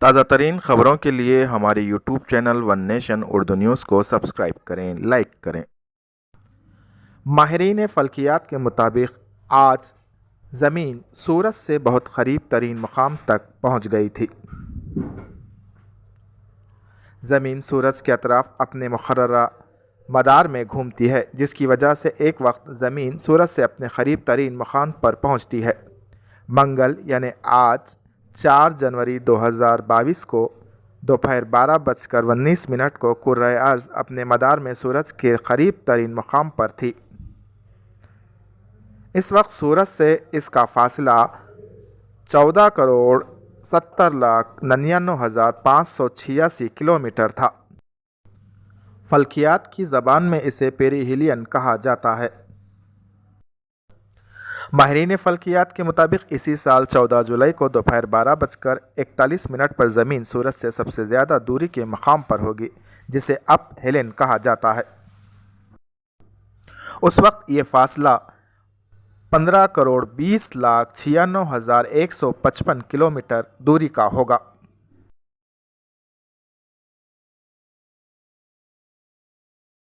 تازہ ترین خبروں کے لیے ہمارے YouTube channel one nation Urdu news کو سبسکرائب کریں، لائک کریں۔ ماہرین فلکیات کے مطابق آج زمین سورج سے بہت قریب ترین مقام تک پہنچ گئی تھی۔ زمین سورج کے اطراف اپنے مقررہ مدار میں گھومتی ہے، جس کی وجہ سے ایک وقت زمین سورج سے اپنے قریب ترین مقام پر پہنچتی ہے۔ منگل یعنی آج 4 جنوری 2022 کو دوپہر 12:19 کو کرۂ ارض اپنے مدار میں سورج کے قریب ترین مقام پر تھی۔ اس وقت سورج سے اس کا فاصلہ 14,70,99,586 کلومیٹر تھا۔ فلکیات کی زبان میں اسے پیری ہیلین کہا جاتا ہے۔ ماہرین فلکیات کے مطابق اسی سال 14 جولائی کو دوپہر 12:41 پر زمین سورج سے سب سے زیادہ دوری کے مقام پر ہوگی، جسے اپ ہیلن کہا جاتا ہے۔ اس وقت یہ فاصلہ 15,20,96,155 کلومیٹر دوری کا ہوگا۔